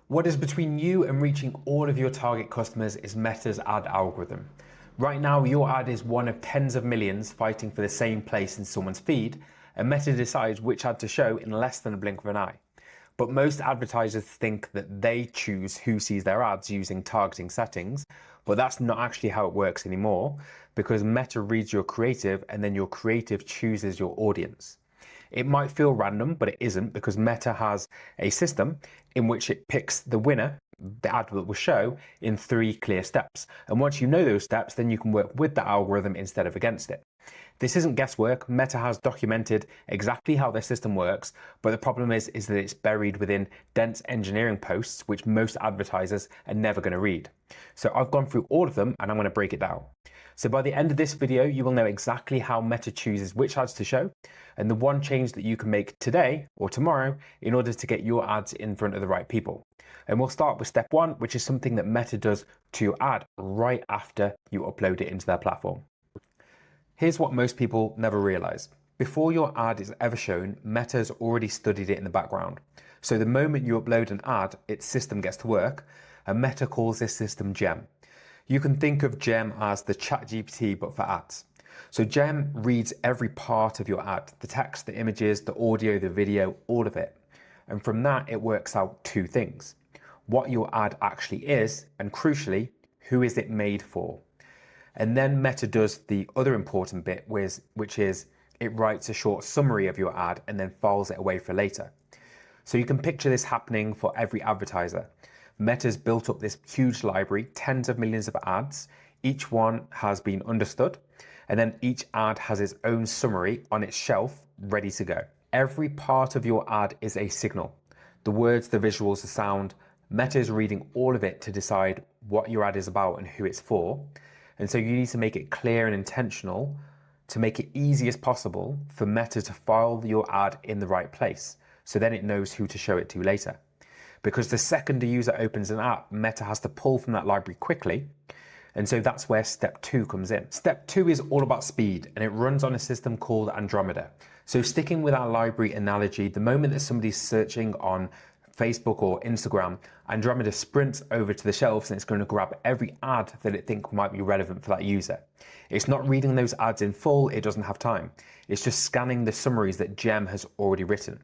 What is between you and reaching all of your target customers is Meta's ad algorithm. Right now, your ad is one of tens of millions fighting for the same place in someone's feed, and Meta decides which ad to show in less than a blink of an eye. But most advertisers think that they choose who sees their ads using targeting settings, but that's not actually how it works anymore, because Meta reads your creative and then your creative chooses your audience. It might feel random, but it isn't, because Meta has a system in which it picks the winner, the ad that will show, in 3 clear steps. And once you know those steps, then you can work with the algorithm instead of against it. This isn't guesswork. Meta has documented exactly how their system works, but the problem is that it's buried within dense engineering posts, which most advertisers are never going to read. So I've gone through all of them and I'm going to break it down. So by the end of this video, you will know exactly how Meta chooses which ads to show and the one change that you can make today or tomorrow in order to get your ads in front of the right people. And we'll start with step 1, which is something that Meta does to your ad right after you upload it into their platform. Here's what most people never realize. Before your ad is ever shown, Meta's already studied it in the background. So the moment you upload an ad, its system gets to work, and Meta calls this system GEM. You can think of GEM as the ChatGPT, but for ads. So GEM reads every part of your ad, the text, the images, the audio, the video, all of it. And from that, it works out 2 things. What your ad actually is, and crucially, who is it made for? And then Meta does the other important bit, which is it writes a short summary of your ad and then files it away for later. So you can picture this happening for every advertiser. Meta's built up this huge library, tens of millions of ads. Each one has been understood, and then each ad has its own summary on its shelf, ready to go. Every part of your ad is a signal. The words, the visuals, the sound. Meta is reading all of it to decide what your ad is about and who it's for. And so you need to make it clear and intentional to make it easy as possible for Meta to file your ad in the right place. So then it knows who to show it to later. Because the second a user opens an app, Meta has to pull from that library quickly. And so that's where step 2 comes in. Step 2 is all about speed, and it runs on a system called Andromeda. So sticking with our library analogy, the moment that somebody's searching on Facebook or Instagram, Andromeda sprints over to the shelves and it's going to grab every ad that it thinks might be relevant for that user. It's not reading those ads in full, it doesn't have time. It's just scanning the summaries that GEM has already written.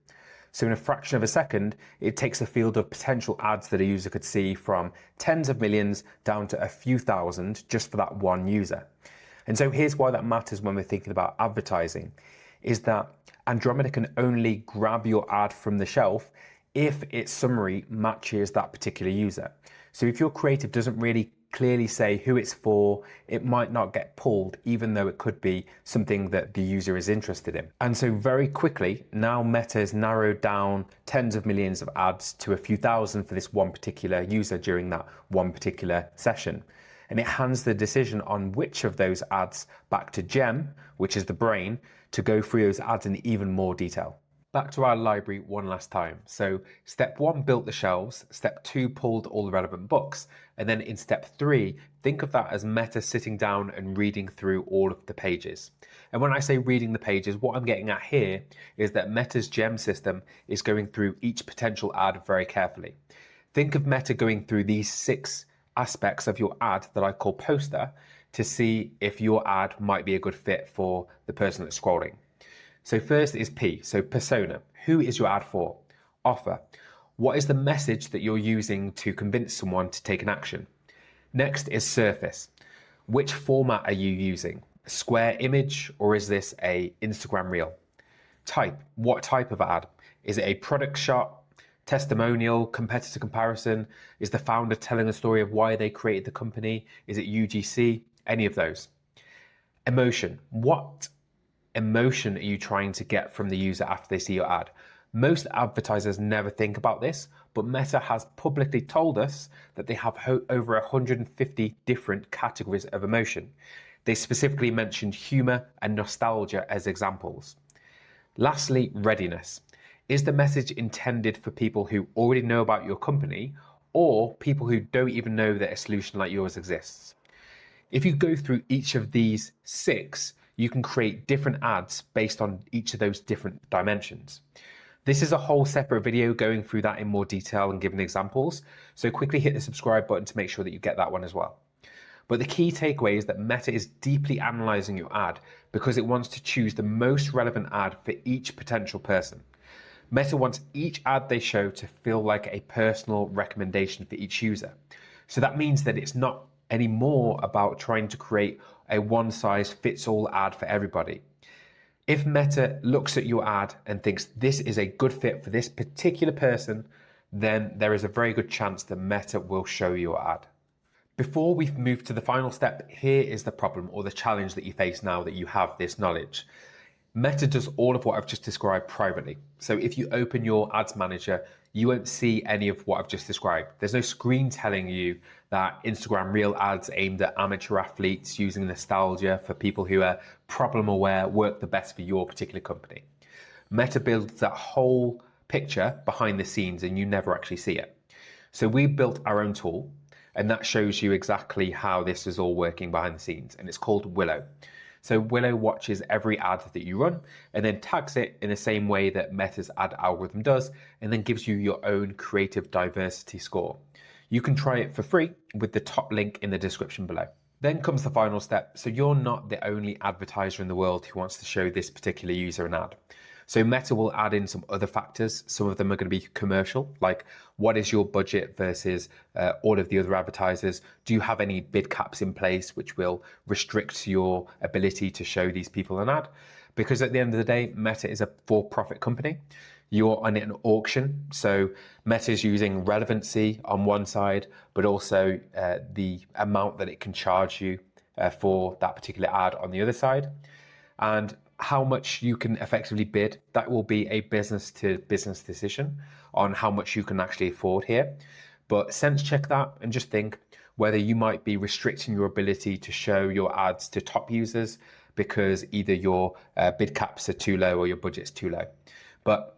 So in a fraction of a second, it takes a field of potential ads that a user could see from tens of millions down to a few thousand just for that one user. And so here's why that matters when we're thinking about advertising, is that Andromeda can only grab your ad from the shelf if its summary matches that particular user. So if your creative doesn't really clearly say who it's for, it might not get pulled, even though it could be something that the user is interested in. And so very quickly, now Meta has narrowed down tens of millions of ads to a few thousand for this one particular user during that one particular session. And it hands the decision on which of those ads back to GEM, which is the brain, to go through those ads in even more detail. Back to our library one last time. So step 1 built the shelves, step 2 pulled all the relevant books, and then in step 3, think of that as Meta sitting down and reading through all of the pages. And when I say reading the pages, what I'm getting at here is that Meta's GEM system is going through each potential ad very carefully. Think of Meta going through these 6 aspects of your ad that I call poster to see if your ad might be a good fit for the person that's scrolling. So first is P, so persona. Who is your ad for? Offer. What is the message that you're using to convince someone to take an action? Next is surface. Which format are you using? A square image, or is this a Instagram reel? Type. What type of ad? Is it a product shot, testimonial, competitor comparison? Is the founder telling a story of why they created the company? Is it UGC? Any of those. Emotion. What emotion are you trying to get from the user after they see your ad? Most advertisers never think about this, but Meta has publicly told us that they have over 150 different categories of emotion. They specifically mentioned humor and nostalgia as examples. Lastly, readiness. Is the message intended for people who already know about your company or people who don't even know that a solution like yours exists? If you go through each of these 6, you can create different ads based on each of those different dimensions. This is a whole separate video going through that in more detail and giving examples. So quickly hit the subscribe button to make sure that you get that one as well. But the key takeaway is that Meta is deeply analyzing your ad because it wants to choose the most relevant ad for each potential person. Meta wants each ad they show to feel like a personal recommendation for each user. So that means that it's not anymore about trying to create a one-size-fits-all ad for everybody. If Meta looks at your ad and thinks this is a good fit for this particular person, then there is a very good chance that Meta will show your ad. Before we move to the final step, here is the problem or the challenge that you face now that you have this knowledge. Meta does all of what I've just described privately. So if you open your ads manager, you won't see any of what I've just described. There's no screen telling you that Instagram Reel ads aimed at amateur athletes using nostalgia for people who are problem aware work the best for your particular company. Meta builds that whole picture behind the scenes and you never actually see it. So we built our own tool and that shows you exactly how this is all working behind the scenes, and it's called Willow. So Willow watches every ad that you run and then tags it in the same way that Meta's ad algorithm does, and then gives you your own creative diversity score. You can try it for free with the top link in the description below. Then comes the final step. So you're not the only advertiser in the world who wants to show this particular user an ad. So Meta will add in some other factors. Some of them are going to be commercial, like what is your budget versus all of the other advertisers? Do you have any bid caps in place which will restrict your ability to show these people an ad? Because at the end of the day, Meta is a for-profit company. You're on an auction. So Meta is using relevancy on one side, but also the amount that it can charge you for that particular ad on the other side. And how much you can effectively bid, that will be a business to business decision on how much you can actually afford here. But sense check that and just think whether you might be restricting your ability to show your ads to top users because either your bid caps are too low or your budget's too low. But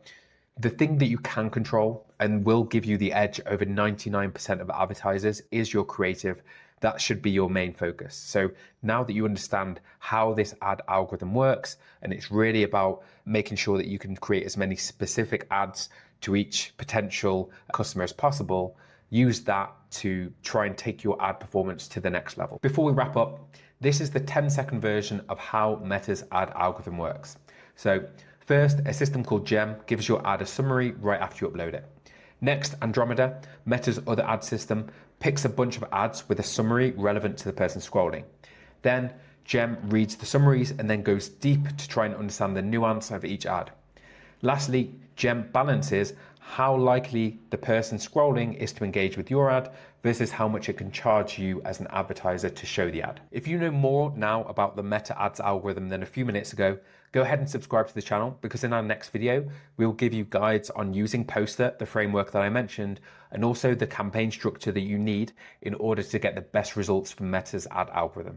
the thing that you can control and will give you the edge over 99% of advertisers is your creative. That should be your main focus. So now that you understand how this ad algorithm works, and it's really about making sure that you can create as many specific ads to each potential customer as possible, use that to try and take your ad performance to the next level. Before we wrap up, this is the 10-second version of how Meta's ad algorithm works. So first, a system called Gem gives your ad a summary right after you upload it. Next, Andromeda, Meta's other ad system, picks a bunch of ads with a summary relevant to the person scrolling. Then Gem reads the summaries and then goes deep to try and understand the nuance of each ad. Lastly, Gem balances how likely the person scrolling is to engage with your ad versus how much it can charge you as an advertiser to show the ad. If you know more now about the Meta Ads algorithm than a few minutes ago, go ahead and subscribe to the channel, because in our next video, we'll give you guides on using Poster, the framework that I mentioned, and also the campaign structure that you need in order to get the best results from Meta's ad algorithm.